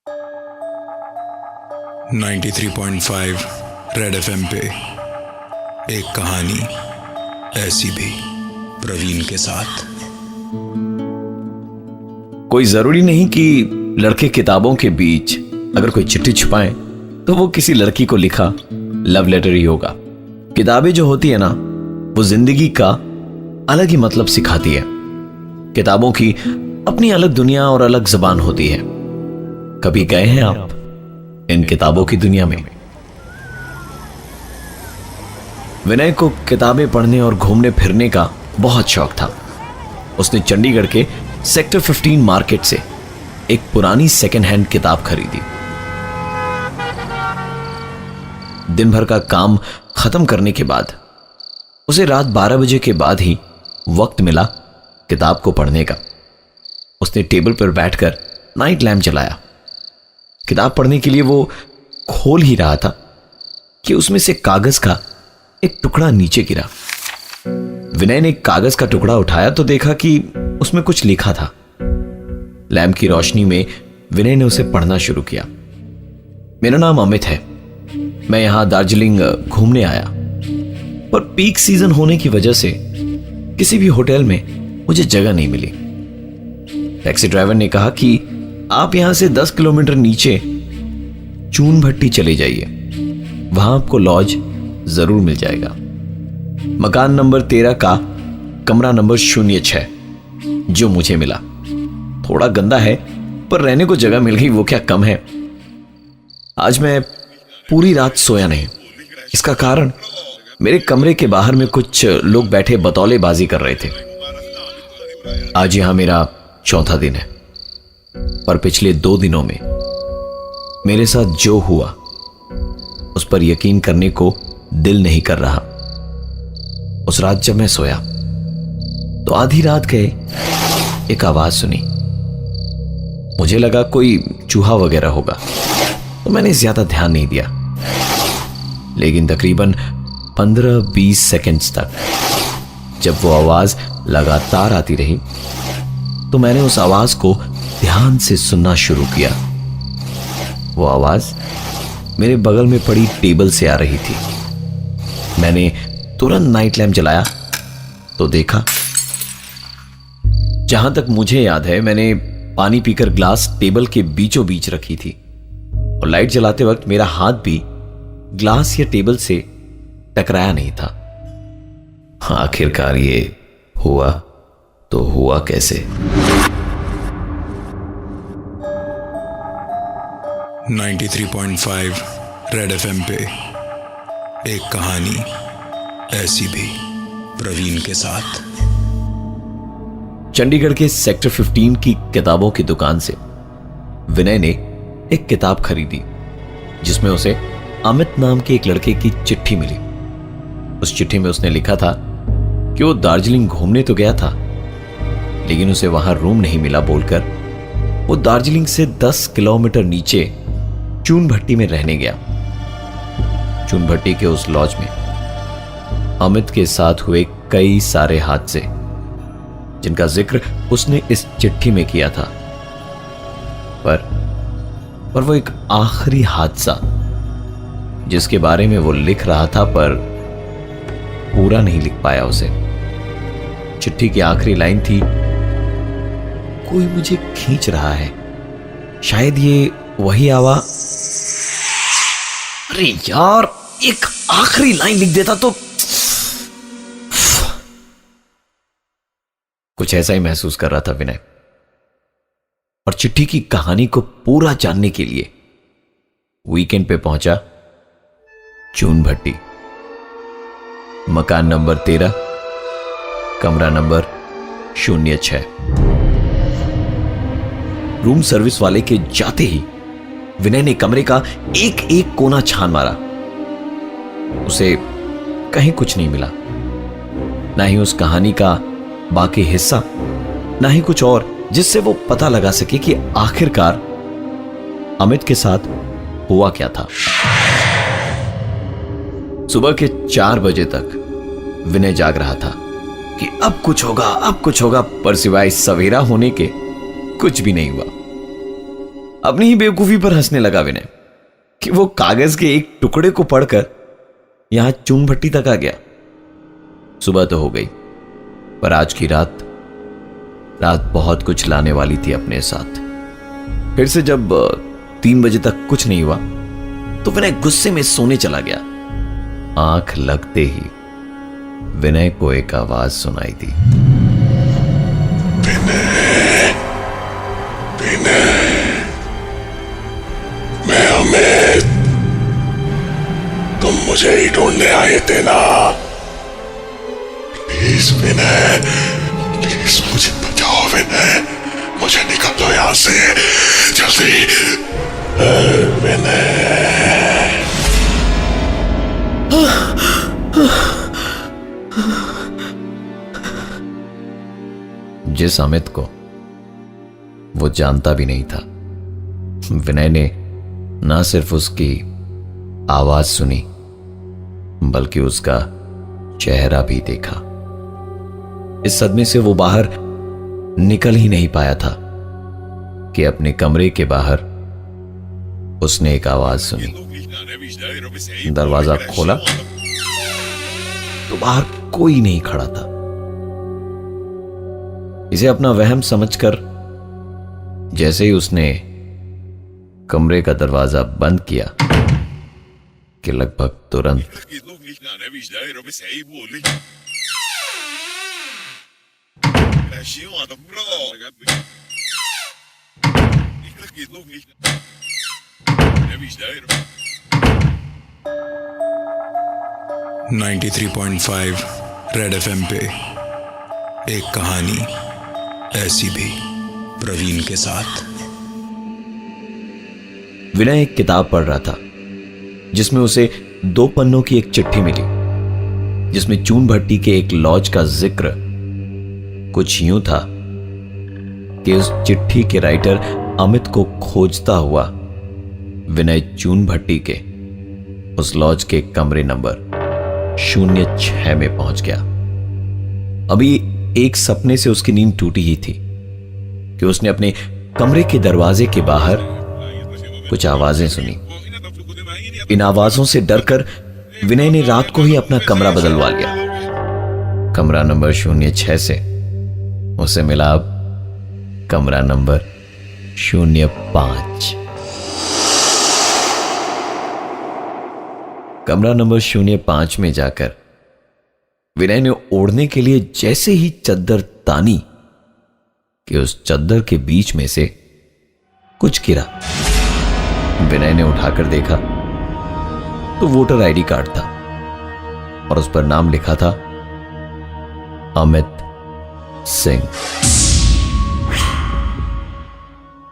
93.5 red FM पे एक कहानी ऐसी भी, प्रवीण के साथ। कोई जरूरी नहीं कि लड़के किताबों के बीच अगर कोई चिट्ठी छुपाएं तो वो किसी लड़की को लिखा लव लेटर ही होगा। किताबें जो होती है ना, वो जिंदगी का अलग ही मतलब सिखाती है। किताबों की अपनी अलग दुनिया और अलग जुबान होती है। कभी गए हैं आप इन किताबों की दुनिया में? विनय को किताबें पढ़ने और घूमने फिरने का बहुत शौक था। उसने चंडीगढ़ के सेक्टर 15 मार्केट से एक पुरानी सेकेंड हैंड किताब खरीदी। दिन भर का काम खत्म करने के बाद उसे रात 12 बजे के बाद ही वक्त मिला किताब को पढ़ने का। उसने टेबल पर बैठकर नाइट लैम्प जलाया। किताब पढ़ने के लिए वो खोल ही रहा था कि उसमें से कागज का एक टुकड़ा नीचे गिरा। विनय ने कागज का टुकड़ा उठाया तो देखा कि उसमें कुछ लिखा था। लैम्प की रोशनी में विनय ने उसे पढ़ना शुरू किया। मेरा नाम अमित है, मैं यहां दार्जिलिंग घूमने आया, पर पीक सीजन होने की वजह से किसी भी होटल में मुझे जगह नहीं मिली। टैक्सी ड्राइवर ने कहा कि आप यहां से 10 किलोमीटर नीचे चून भट्टी चले जाइए, वहां आपको लॉज जरूर मिल जाएगा। मकान नंबर 13 का कमरा नंबर 06 जो मुझे मिला। थोड़ा गंदा है पर रहने को जगह मिल गई, वो क्या कम है। आज मैं पूरी रात सोया नहीं। इसका कारण मेरे कमरे के बाहर में कुछ लोग बैठे बतौलेबाजी कर रहे थे। आज यहां मेरा चौथा दिन है, पर पिछले 2 दिनों में मेरे साथ जो हुआ उस पर यकीन करने को दिल नहीं कर रहा। उस रात जब मैं सोया तो आधी रात गए एक आवाज सुनी। मुझे लगा कोई चूहा वगैरह होगा, तो मैंने ज्यादा ध्यान नहीं दिया। लेकिन तकरीबन 15-20 सेकंड्स तक जब वो आवाज लगातार आती रही तो मैंने उस आवाज को ध्यान से सुनना शुरू किया। वो आवाज मेरे बगल में पड़ी टेबल से आ रही थी। मैंने तुरंत नाइट लैम्प जलाया तो देखा, जहां तक मुझे याद है मैंने पानी पीकर ग्लास टेबल के बीचों बीच रखी थी और लाइट जलाते वक्त मेरा हाथ भी ग्लास या टेबल से टकराया नहीं था। आखिरकार ये हुआ तो हुआ कैसे? 93.5 रेड एफएम पे एक कहानी ऐसी भी, प्रवीण के साथ। चंडीगढ़ के सेक्टर 15 की किताबों की दुकान से विनय ने एक किताब खरीदी जिसमें उसे अमित नाम के एक लड़के की चिट्ठी मिली। उस चिट्ठी में उसने लिखा था कि वो दार्जिलिंग घूमने तो गया था, लेकिन उसे वहां रूम नहीं मिला बोलकर वो दार्जिलिंग से 10 किलोमीटर नीचे चून भट्टी में रहने गया। चून भट्टी के उस लॉज में अमित के साथ हुए कई सारे हादसे जिनका जिक्र उसने इस चिट्ठी में किया था, पर वो एक आखिरी हादसा जिसके बारे में वो लिख रहा था पर पूरा नहीं लिख पाया उसे। चिट्ठी की आखिरी लाइन थी, कोई मुझे खींच रहा है, शायद ये वही आवाज। अरे यार, एक आखिरी लाइन लिख देता तो। कुछ ऐसा ही महसूस कर रहा था विनय, और चिट्ठी की कहानी को पूरा जानने के लिए वीकेंड पे पहुंचा चून भट्टी। मकान नंबर 13, कमरा नंबर 06। रूम सर्विस वाले के जाते ही विनय ने कमरे का एक एक कोना छान मारा। उसे कहीं कुछ नहीं मिला, ना ही उस कहानी का बाकी हिस्सा, ना ही कुछ और जिससे वो पता लगा सके कि आखिरकार अमित के साथ हुआ क्या था। सुबह के 4 बजे तक विनय जाग रहा था कि अब कुछ होगा, अब कुछ होगा, पर सिवाय सवेरा होने के कुछ भी नहीं हुआ। अपनी ही बेवकूफी पर हंसने लगा विनय कि वो कागज के एक टुकड़े को पढ़कर यहां चून भट्टी तक आ गया। सुबह तो हो गई, पर आज की रात बहुत कुछ लाने वाली थी अपने साथ। फिर से जब 3 बजे तक कुछ नहीं हुआ तो विनय गुस्से में सोने चला गया। आंख लगते ही विनय को एक आवाज सुनाई दी। मैं अमित, तुम मुझे ही ढूंढने आए थे ना? प्लीज विनय, प्लीज मुझे बचाओ विनय, मुझे निकालो यहां से जल्दी विनय। जिस अमित को वो जानता भी नहीं था, विनय ने ना सिर्फ उसकी आवाज सुनी बल्कि उसका चेहरा भी देखा। इस सदमे से वो बाहर निकल ही नहीं पाया था कि अपने कमरे के बाहर उसने एक आवाज सुनी। दरवाजा खोला तो बाहर कोई नहीं खड़ा था। इसे अपना वहम समझकर जैसे ही उसने कमरे का दरवाजा बंद किया कि लगभग तुरंत नाइन्टी 93.5 रेड एफएम पे एक कहानी ऐसी भी, प्रवीण के साथ। विनय एक किताब पढ़ रहा था जिसमें उसे 2 पन्नों की एक चिट्ठी मिली, जिसमें चून भट्टी के एक लॉज का जिक्र कुछ यूं था कि उस चिट्ठी के राइटर अमित को खोजता हुआ विनय चून भट्टी के उस लॉज के कमरे नंबर 06 में पहुंच गया। अभी एक सपने से उसकी नींद टूटी ही थी कि उसने अपने कमरे के दरवाजे के बाहर कुछ आवाजें सुनी। इन आवाजों से डरकर विनय ने रात को ही अपना कमरा बदलवा लिया। कमरा नंबर 06 से उसे मिला अब कमरा नंबर 05। कमरा नंबर 05 में जाकर विनय ने ओढ़ने के लिए जैसे ही चद्दर तानी कि उस चद्दर के बीच में से कुछ गिरा। विनय ने उठाकर देखा तो वोटर आईडी कार्ड था और उस पर नाम लिखा था अमित सिंह।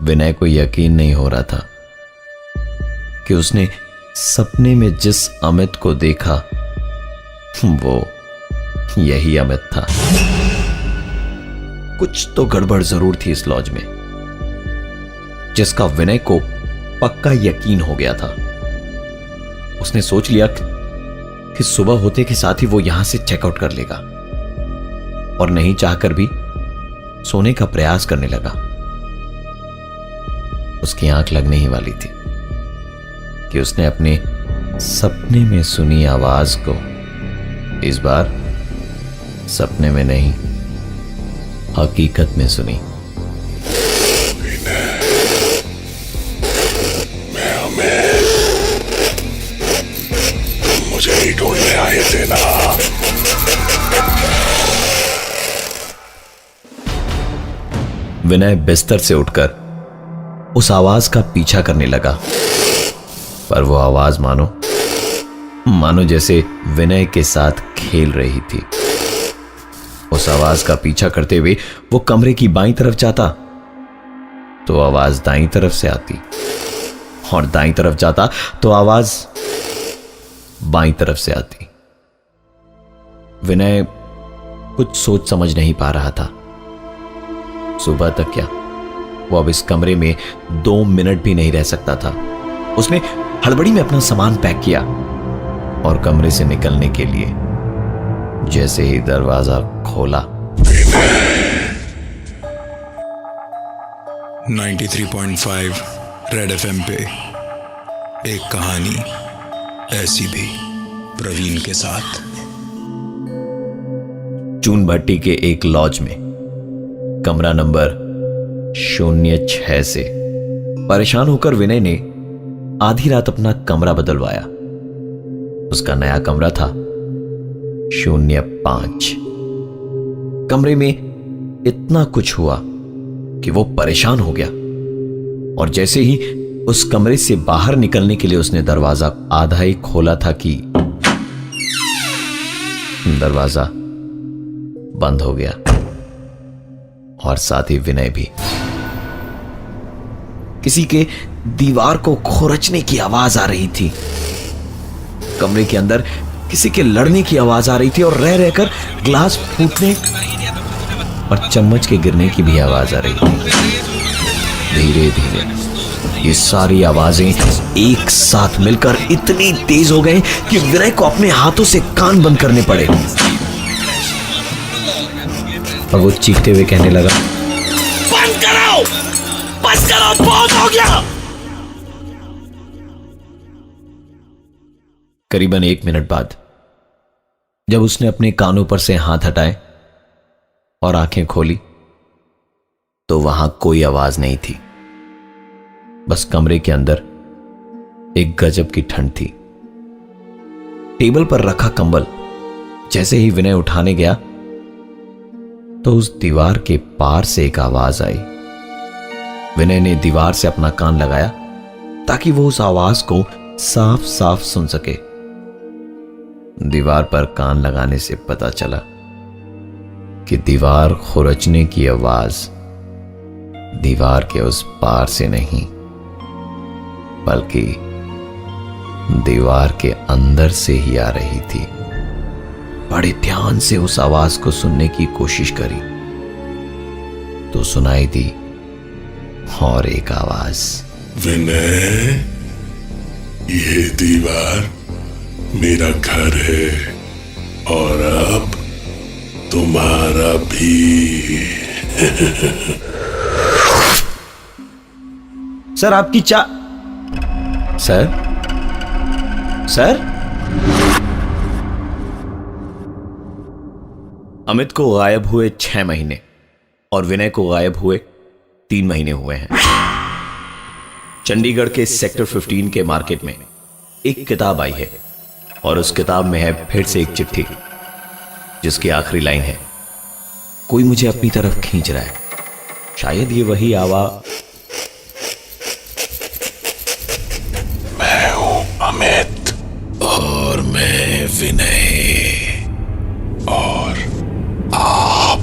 विनय को यकीन नहीं हो रहा था कि उसने सपने में जिस अमित को देखा वो यही अमित था। कुछ तो गड़बड़ जरूर थी इस लॉज में, जिसका विनय को पक्का यकीन हो गया था। उसने सोच लिया कि सुबह होते के साथ ही वो यहां से चेकआउट कर लेगा और नहीं चाहकर भी सोने का प्रयास करने लगा। उसकी आंख लगने ही वाली थी कि उसने अपने सपने में सुनी आवाज को इस बार सपने में नहीं, हकीकत में सुनी। मैं अमित, तुम मुझे ही ढूंढने आए थे ना? विनय बिस्तर से उठकर उस आवाज का पीछा करने लगा, पर वो आवाज मानो जैसे विनय के साथ खेल रही थी। उस आवाज का पीछा करते हुए वो कमरे की बाईं तरफ जाता तो आवाज दाईं तरफ से आती और दाईं तरफ जाता तो आवाज बाईं तरफ से आती। विनय कुछ सोच समझ नहीं पा रहा था। सुबह तक क्या, वो अब इस कमरे में 2 मिनट भी नहीं रह सकता था। उसने हड़बड़ी में अपना सामान पैक किया और कमरे से निकलने के लिए जैसे ही दरवाजा खोला 93.5 रेड एफएम पे एक कहानी ऐसी भी, प्रवीण के साथ। चून भट्टी के एक लॉज में कमरा नंबर 06 से परेशान होकर विनय ने आधी रात अपना कमरा बदलवाया। उसका नया कमरा था 05। कमरे में इतना कुछ हुआ कि वो परेशान हो गया और जैसे ही उस कमरे से बाहर निकलने के लिए उसने दरवाजा आधा ही खोला था कि दरवाजा बंद हो गया और साथ ही विनय भी। किसी के दीवार को खुरचने की आवाज आ रही थी। कमरे के अंदर किसी के लड़ने की आवाज आ रही थी और रह रहकर ग्लास फूटने और चम्मच के गिरने की भी आवाज आ रही थी। धीरे धीरे ये सारी आवाजें एक साथ मिलकर इतनी तेज हो गई कि विनय को अपने हाथों से कान बंद करने पड़े। और वो चीखते हुए कहने लगा, बंद करो, बस करो, बहुत हो गया। करीबन 1 मिनट बाद जब उसने अपने कानों पर से हाथ हटाए और आंखें खोली तो वहां कोई आवाज नहीं थी। बस कमरे के अंदर एक गजब की ठंड थी। टेबल पर रखा कंबल जैसे ही विनय उठाने गया तो उस दीवार के पार से एक आवाज आई। विनय ने दीवार से अपना कान लगाया ताकि वो उस आवाज को साफ साफ सुन सके। दीवार पर कान लगाने से पता चला कि दीवार खुरचने की आवाज दीवार के उस पार से नहीं बल्कि दीवार के अंदर से ही आ रही थी। बड़े ध्यान से उस आवाज को सुनने की कोशिश करी तो सुनाई दी और एक आवाज, विनय, ये दीवार मेरा घर है और अब तुम्हारा भी। सर आपकी सर सर अमित को गायब हुए 6 महीने और विनय को गायब हुए 3 महीने हुए हैं। चंडीगढ़ के सेक्टर 15 के मार्केट में एक किताब आई है और उस किताब में है फिर से एक चिट्ठी जिसकी आखिरी लाइन है, कोई मुझे अपनी तरफ खींच रहा है। शायद ये वही आवाज। मैं हूं अमित और मैं विनय और आप।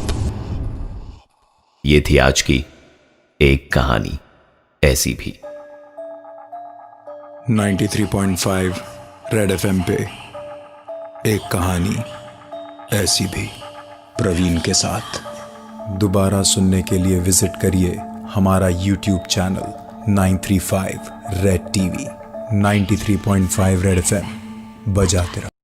ये थी आज की एक कहानी ऐसी भी। 93.5 रेड एफएम पे एक कहानी ऐसी भी, प्रवीण के साथ। दोबारा सुनने के लिए विजिट करिए हमारा YouTube channel 935 red TV. 93.5 red FM बजाते रहो।